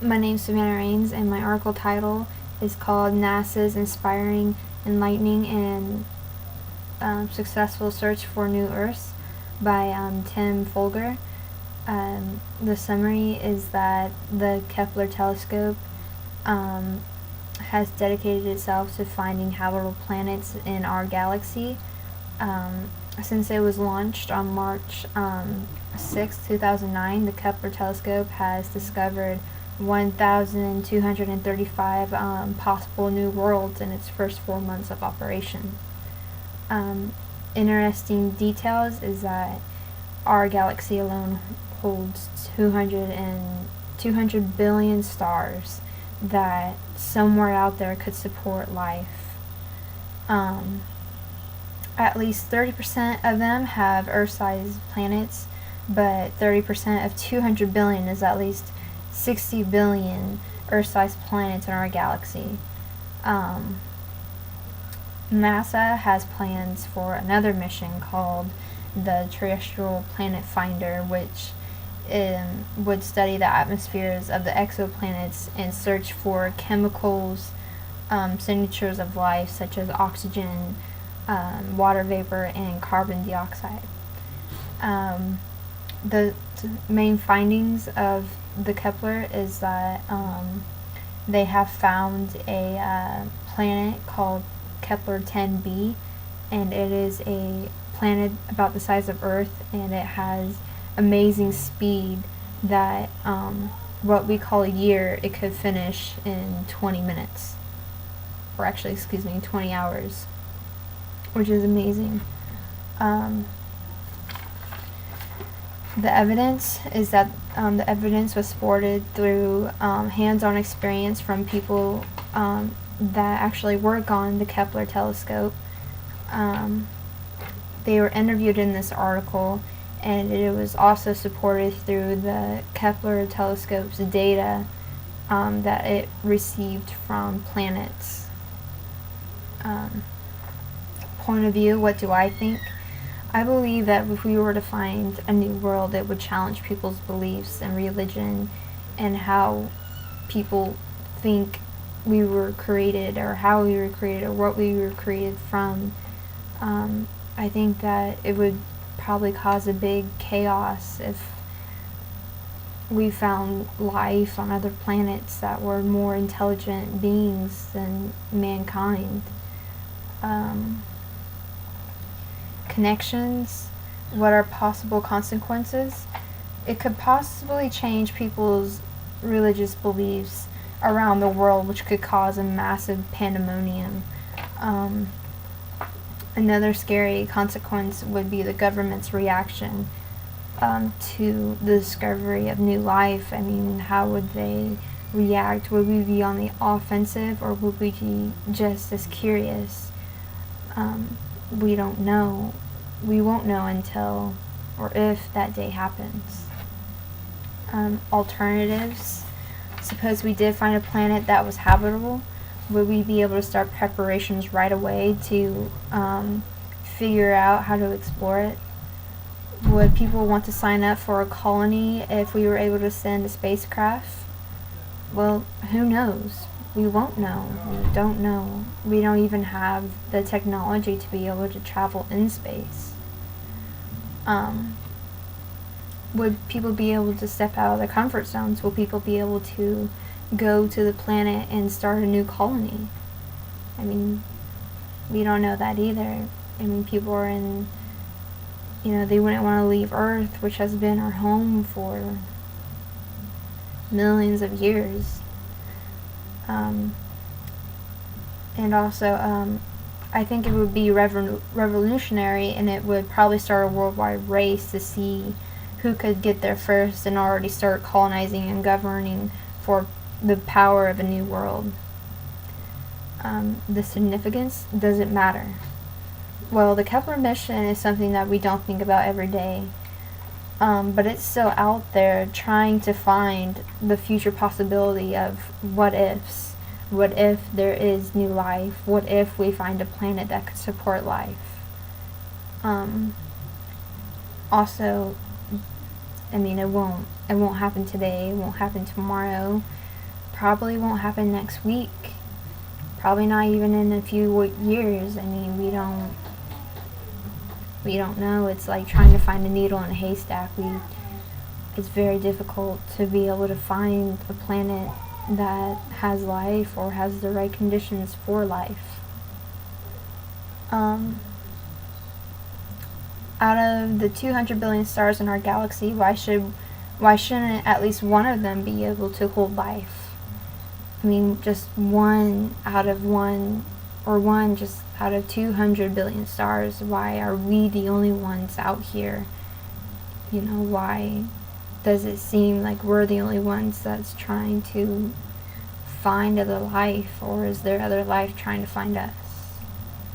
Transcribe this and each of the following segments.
My name's Savannah Rains, and my article title is called NASA's Inspiring, Enlightening, and Successful Search for New Earths by Tim Folger. The summary is that the Kepler telescope has dedicated itself to finding habitable planets in our galaxy. Since it was launched on March 6, 2009, the Kepler telescope has discovered 1,235 possible new worlds in its first 4 months of operation. Interesting details is that our galaxy alone holds 200 billion stars that somewhere out there could support life. At least 30% of them have Earth-sized planets, but 30% of 200 billion is at least 60 billion Earth-sized planets in our galaxy. NASA has plans for another mission called the Terrestrial Planet Finder, which would study the atmospheres of the exoplanets and search for chemicals, signatures of life such as oxygen, water vapor, and carbon dioxide. The main findings of the Kepler is that they have found a planet called Kepler 10b, and it is a planet about the size of Earth, and it has amazing speed that what we call a year, it could finish in 20 minutes, or actually, 20 hours, which is amazing. The evidence is that the evidence was supported through hands-on experience from people that actually work on the Kepler telescope. They were interviewed in this article, and it was also supported through the Kepler telescope's data that it received from planets. Point of view, what do I think? I believe that if we were to find a new world, it would challenge people's beliefs and religion and how people think we were created, or how we were created, or what we were created from. I think that it would probably cause a big chaos if we found life on other planets that were more intelligent beings than mankind. Connections, what are possible consequences? It could possibly change people's religious beliefs around the world, which could cause a massive pandemonium. Another scary consequence would be the government's reaction to the discovery of new life. I mean, how would they react? Would we be on the offensive, or would we be just as curious? We don't know. We won't know until, or if, that day happens. Alternatives. Suppose we did find a planet that was habitable. Would we be able to start preparations right away to figure out how to explore it? Would people want to sign up for a colony if we were able to send a spacecraft? Well, who knows? We won't know. We don't know. We don't even have the technology to be able to travel in space. Would people be able to step out of their comfort zones? Will people be able to go to the planet and start a new colony? I mean, we don't know that either. I mean, people are in, they wouldn't want to leave Earth, which has been our home for millions of years. And also, I think it would be revolutionary, and it would probably start a worldwide race to see who could get there first and already start colonizing and governing for the power of a new world. The significance doesn't matter. Well, the Kepler mission is something that we don't think about every day, but it's still out there trying to find the future possibility of what ifs. What if there is new life? What if we find a planet that could support life? Also, I mean, it won't happen today. It won't happen tomorrow. probably won't happen next week. Probably not even in a few years. I mean, we don't know. It's like trying to find a needle in a haystack. It's very difficult to be able to find a planet that has life or has the right conditions for life. Out of the 200 billion stars in our galaxy, why shouldn't at least one of them be able to hold life? I mean, just one out of 200 billion stars. Why are we the only ones out here? You know, why does it seem like we're the only ones that's trying to find other life, or is there other life trying to find us?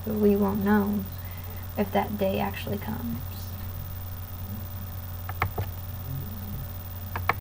But we won't know if that day actually comes.